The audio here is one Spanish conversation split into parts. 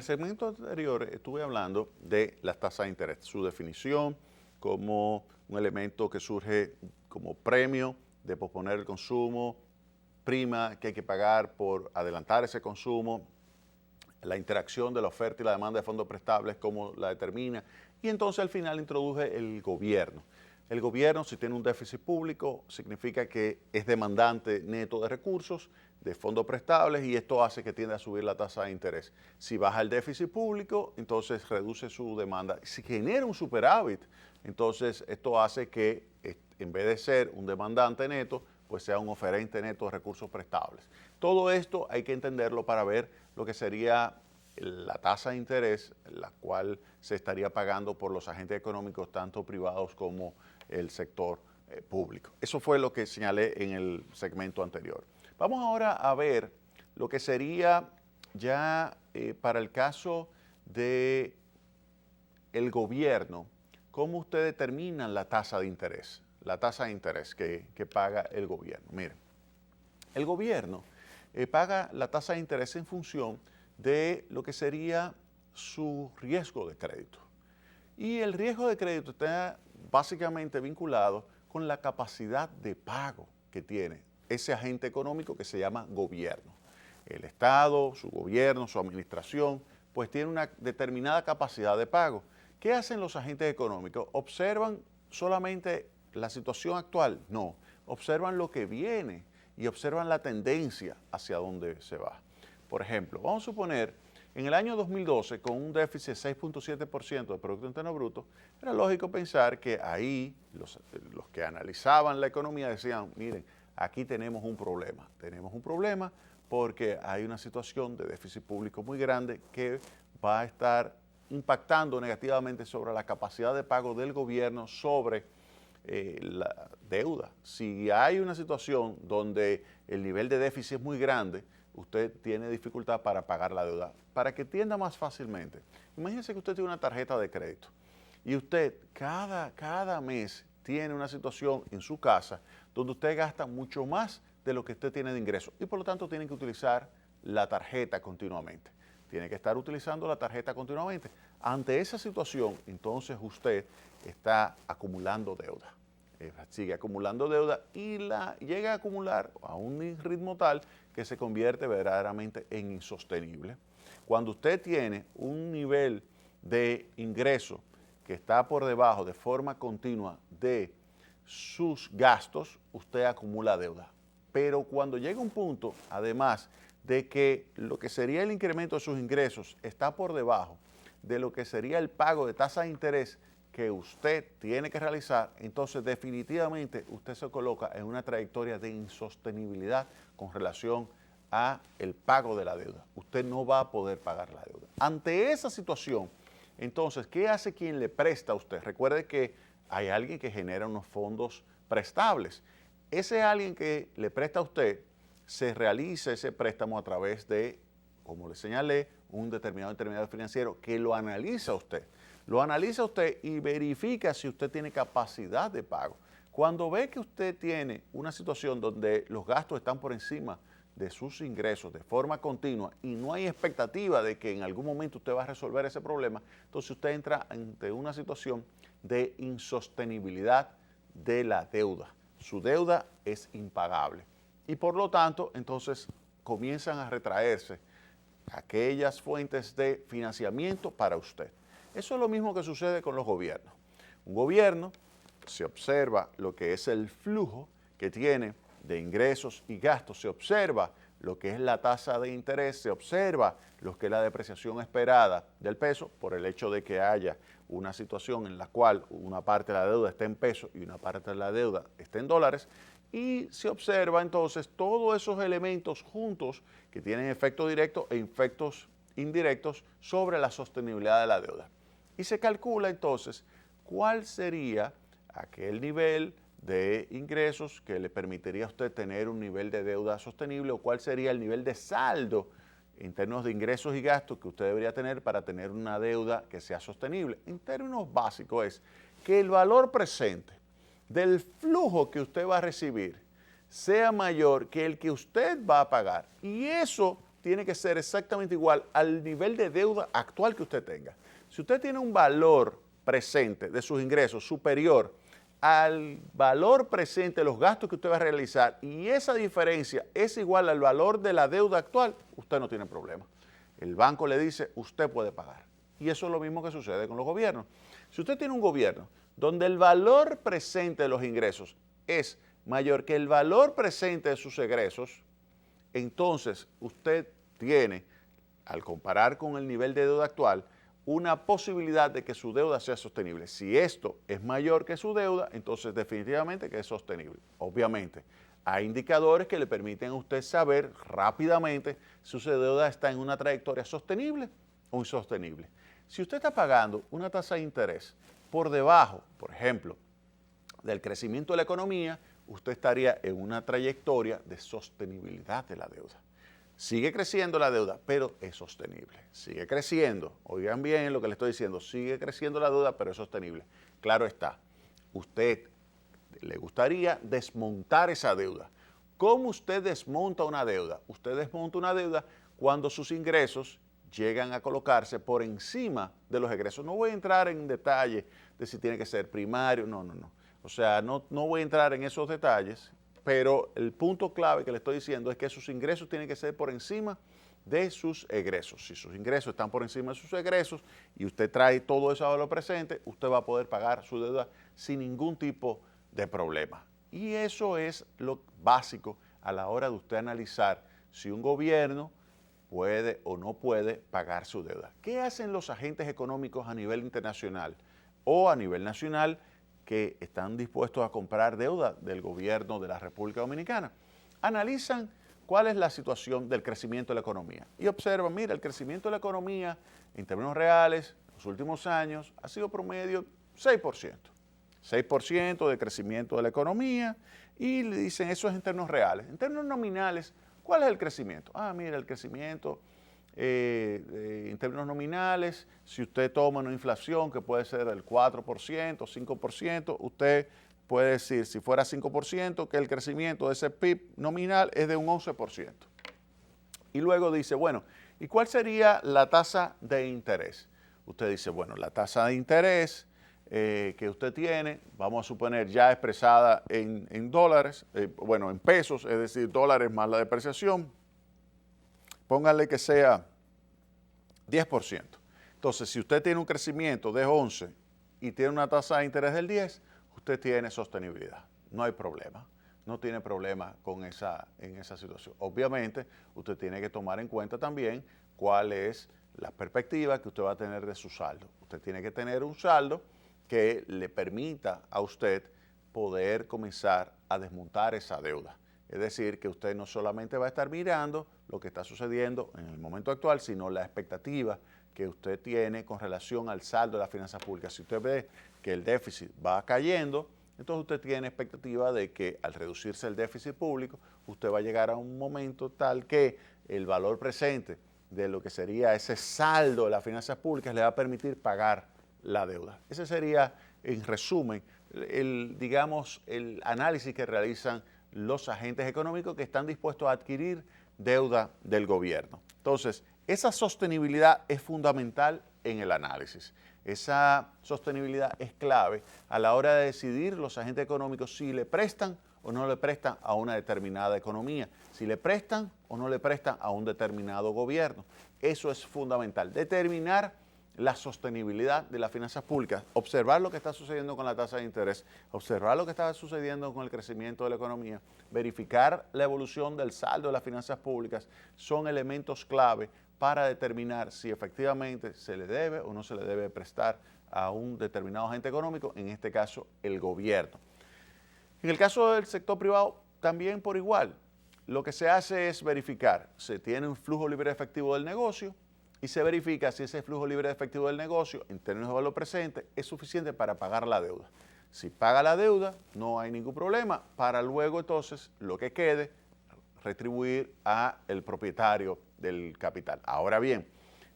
segmento anterior estuve hablando de las tasas de interés, su definición como un elemento que surge como premio de posponer el consumo, prima que hay que pagar por adelantar ese consumo, la interacción de la oferta y la demanda de fondos prestables, cómo la determina, y entonces al final introduje el gobierno. El gobierno, si tiene un déficit público, significa que es demandante neto de recursos, de fondos prestables, y esto hace que tienda a subir la tasa de interés. Si baja el déficit público, entonces reduce su demanda. Si genera un superávit, entonces esto hace que en vez de ser un demandante neto, pues sea un oferente neto de recursos prestables. Todo esto hay que entenderlo para ver lo que sería la tasa de interés, la cual se estaría pagando por los agentes económicos, tanto privados como el sector público. Eso fue lo que señalé en el segmento anterior. Vamos ahora a ver lo que sería ya para el caso de el gobierno, cómo usted determina la tasa de interés que paga el gobierno. Miren, el gobierno paga la tasa de interés en función de lo que sería su riesgo de crédito. Y el riesgo de crédito está básicamente vinculado con la capacidad de pago que tiene ese agente económico que se llama gobierno. El Estado, su gobierno, su administración, pues tiene una determinada capacidad de pago. ¿Qué hacen los agentes económicos? ¿Observan solamente la situación actual? No, observan lo que viene y observan la tendencia hacia dónde se va. Por ejemplo, vamos a suponer, en el año 2012, con un déficit de 6.7% del Producto Interno Bruto, era lógico pensar que ahí los que analizaban la economía decían, miren, aquí tenemos un problema porque hay una situación de déficit público muy grande que va a estar impactando negativamente sobre la capacidad de pago del gobierno sobre la deuda. Si hay una situación donde el nivel de déficit es muy grande, usted tiene dificultad para pagar la deuda. Para que entienda más fácilmente, imagínese que usted tiene una tarjeta de crédito y usted cada mes tiene una situación en su casa donde usted gasta mucho más de lo que usted tiene de ingreso y por lo tanto tiene que utilizar la tarjeta continuamente. Tiene que estar utilizando la tarjeta continuamente. Ante esa situación, entonces usted está acumulando deuda. Sigue acumulando deuda y la llega a acumular a un ritmo tal que se convierte verdaderamente en insostenible. Cuando usted tiene un nivel de ingreso que está por debajo de forma continua de sus gastos, usted acumula deuda. Pero cuando llega un punto, además de que lo que sería el incremento de sus ingresos está por debajo de lo que sería el pago de tasa de interés que usted tiene que realizar, entonces definitivamente usted se coloca en una trayectoria de insostenibilidad con relación a el pago de la deuda. Usted no va a poder pagar la deuda. Ante esa situación, entonces, ¿qué hace quien le presta a usted? Recuerde que hay alguien que genera unos fondos prestables. Ese alguien que le presta a usted se realiza ese préstamo a través de, como le señalé, un determinado intermediario financiero que lo analiza usted. Lo analiza usted y verifica si usted tiene capacidad de pago. Cuando ve que usted tiene una situación donde los gastos están por encima de sus ingresos de forma continua y no hay expectativa de que en algún momento usted va a resolver ese problema, entonces usted entra ante una situación de insostenibilidad de la deuda. Su deuda es impagable y por lo tanto entonces comienzan a retraerse aquellas fuentes de financiamiento para usted. Eso es lo mismo que sucede con los gobiernos. Un gobierno se observa lo que es el flujo que tiene de ingresos y gastos, se observa lo que es la tasa de interés, se observa lo que es la depreciación esperada del peso por el hecho de que haya una situación en la cual una parte de la deuda está en pesos y una parte de la deuda está en dólares, y se observa entonces todos esos elementos juntos que tienen efectos directos e efectos indirectos sobre la sostenibilidad de la deuda. Y se calcula entonces cuál sería aquel nivel de ingresos que le permitiría a usted tener un nivel de deuda sostenible o cuál sería el nivel de saldo en términos de ingresos y gastos que usted debería tener para tener una deuda que sea sostenible. En términos básicos es que el valor presente del flujo que usted va a recibir sea mayor que el que usted va a pagar. Y eso tiene que ser exactamente igual al nivel de deuda actual que usted tenga. Si usted tiene un valor presente de sus ingresos superior al valor presente de los gastos que usted va a realizar y esa diferencia es igual al valor de la deuda actual, usted no tiene problema. El banco le dice, usted puede pagar. Y eso es lo mismo que sucede con los gobiernos. Si usted tiene un gobierno donde el valor presente de los ingresos es mayor que el valor presente de sus egresos, entonces usted tiene, al comparar con el nivel de deuda actual, una posibilidad de que su deuda sea sostenible. Si esto es mayor que su deuda, entonces definitivamente que es sostenible. Obviamente, hay indicadores que le permiten a usted saber rápidamente si su deuda está en una trayectoria sostenible o insostenible. Si usted está pagando una tasa de interés por debajo, por ejemplo, del crecimiento de la economía, usted estaría en una trayectoria de sostenibilidad de la deuda. Sigue creciendo la deuda, pero es sostenible. Sigue creciendo. Oigan bien lo que le estoy diciendo. Sigue creciendo la deuda, pero es sostenible. Claro está. Usted le gustaría desmontar esa deuda. ¿Cómo usted desmonta una deuda? Usted desmonta una deuda cuando sus ingresos llegan a colocarse por encima de los egresos. No voy a entrar en detalle de si tiene que ser primario. No. O sea, no voy a entrar en esos detalles. Pero el punto clave que le estoy diciendo es que sus ingresos tienen que ser por encima de sus egresos. Si sus ingresos están por encima de sus egresos y usted trae todo eso a lo presente, usted va a poder pagar su deuda sin ningún tipo de problema. Y eso es lo básico a la hora de usted analizar si un gobierno puede o no puede pagar su deuda. ¿Qué hacen los agentes económicos a nivel internacional o a nivel nacional que están dispuestos a comprar deuda del gobierno de la República Dominicana? Analizan cuál es la situación del crecimiento de la economía y observan, mira, el crecimiento de la economía en términos reales en los últimos años ha sido promedio 6%. 6% de crecimiento de la economía y le dicen eso es en términos reales. En términos nominales, ¿cuál es el crecimiento? Mira, el crecimiento en términos nominales, si usted toma una inflación que puede ser del 4%, 5%, usted puede decir, si fuera 5%, que el crecimiento de ese PIB nominal es de un 11%. Y luego dice, bueno, ¿y cuál sería la tasa de interés? Usted dice, bueno, la tasa de interés que usted tiene, vamos a suponer ya expresada en dólares, bueno, en pesos, es decir, dólares más la depreciación, póngale que sea 10%. Entonces, si usted tiene un crecimiento de 11 y tiene una tasa de interés del 10, usted tiene sostenibilidad. No hay problema. No tiene problema en esa situación. Obviamente, usted tiene que tomar en cuenta también cuál es la perspectiva que usted va a tener de su saldo. Usted tiene que tener un saldo que le permita a usted poder comenzar a desmontar esa deuda. Es decir, que usted no solamente va a estar mirando lo que está sucediendo en el momento actual, sino la expectativa que usted tiene con relación al saldo de las finanzas públicas. Si usted ve que el déficit va cayendo, entonces usted tiene expectativa de que al reducirse el déficit público, usted va a llegar a un momento tal que el valor presente de lo que sería ese saldo de las finanzas públicas le va a permitir pagar la deuda. Ese sería, en resumen, el análisis que realizan los agentes económicos que están dispuestos a adquirir deuda del gobierno. Entonces, esa sostenibilidad es fundamental en el análisis. Esa sostenibilidad es clave a la hora de decidir los agentes económicos si le prestan o no le prestan a una determinada economía, si le prestan o no le prestan a un determinado gobierno. Eso es fundamental, determinar la sostenibilidad de las finanzas públicas, observar lo que está sucediendo con la tasa de interés, observar lo que está sucediendo con el crecimiento de la economía, verificar la evolución del saldo de las finanzas públicas, son elementos clave para determinar si efectivamente se le debe o no se le debe prestar a un determinado agente económico, en este caso el gobierno. En el caso del sector privado, también por igual, lo que se hace es verificar, se tiene un flujo libre de efectivo del negocio, y se verifica si ese flujo libre de efectivo del negocio, en términos de valor presente, es suficiente para pagar la deuda. Si paga la deuda, no hay ningún problema, para luego entonces lo que quede, retribuir al propietario del capital. Ahora bien,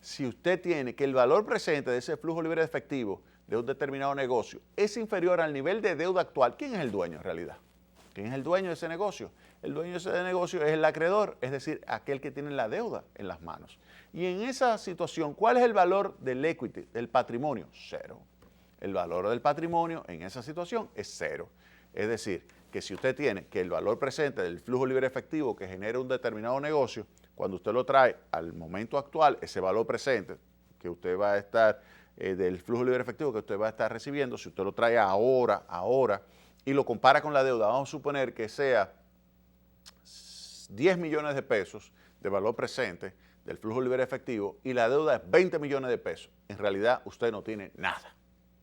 si usted tiene que el valor presente de ese flujo libre de efectivo de un determinado negocio es inferior al nivel de deuda actual, ¿quién es el dueño en realidad? ¿Quién es el dueño de ese negocio? El dueño de ese negocio es el acreedor, es decir, aquel que tiene la deuda en las manos. Y en esa situación, ¿cuál es el valor del equity, del patrimonio? Cero. El valor del patrimonio en esa situación es cero. Es decir, que si usted tiene que el valor presente del flujo libre efectivo que genera un determinado negocio, cuando usted lo trae al momento actual, ese valor presente que usted va a estar, del flujo libre efectivo que usted va a estar recibiendo, si usted lo trae ahora, y lo compara con la deuda, vamos a suponer que sea 10 millones de pesos de valor presente del flujo libre efectivo y la deuda es 20 millones de pesos. En realidad usted no tiene nada.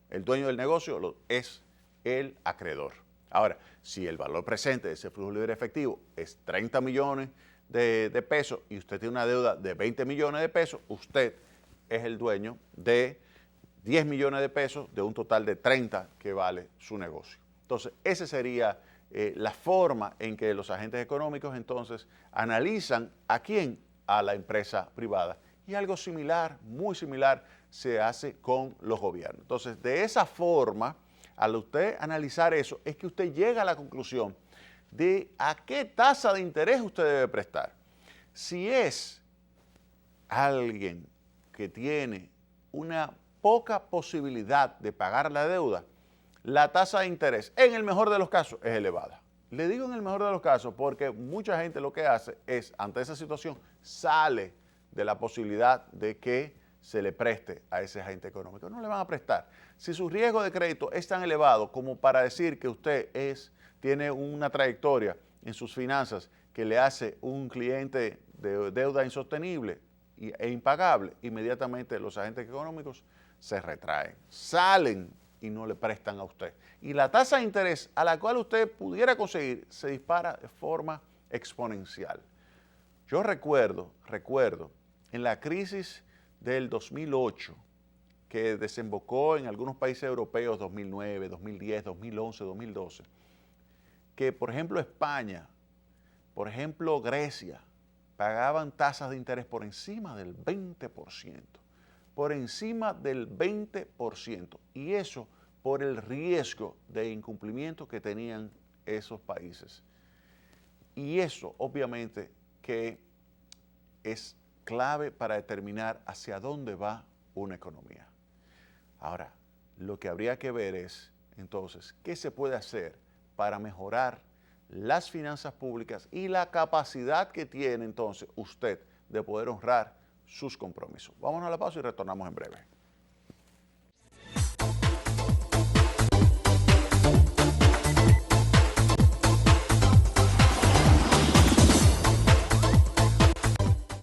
El dueño del negocio es el acreedor. Ahora, si el valor presente de ese flujo libre efectivo es 30 millones de pesos y usted tiene una deuda de 20 millones de pesos, usted es el dueño de 10 millones de pesos de un total de 30 que vale su negocio. Entonces, esa sería la forma en que los agentes económicos entonces analizan a quién, a la empresa privada. Y algo similar, muy similar, se hace con los gobiernos. Entonces, de esa forma, al usted analizar eso, es que usted llega a la conclusión de a qué tasa de interés usted debe prestar. Si es alguien que tiene una poca posibilidad de pagar la deuda, la tasa de interés, en el mejor de los casos, es elevada. Le digo en el mejor de los casos porque mucha gente lo que hace es, ante esa situación, sale de la posibilidad de que se le preste a ese agente económico. No le van a prestar. Si su riesgo de crédito es tan elevado como para decir que usted tiene una trayectoria en sus finanzas que le hace un cliente de deuda insostenible e impagable, inmediatamente los agentes económicos se retraen, salen y no le prestan a usted. Y la tasa de interés a la cual usted pudiera conseguir se dispara de forma exponencial. Yo recuerdo en la crisis del 2008, que desembocó en algunos países europeos 2009, 2010, 2011, 2012, que por ejemplo España, por ejemplo Grecia, pagaban tasas de interés por encima del 20%, por encima del 20%, y eso por el riesgo de incumplimiento que tenían esos países. Y eso obviamente que es clave para determinar hacia dónde va una economía. Ahora, lo que habría que ver es, entonces, qué se puede hacer para mejorar las finanzas públicas y la capacidad que tiene entonces usted de poder honrar sus compromisos. Vámonos a la pausa y retornamos en breve.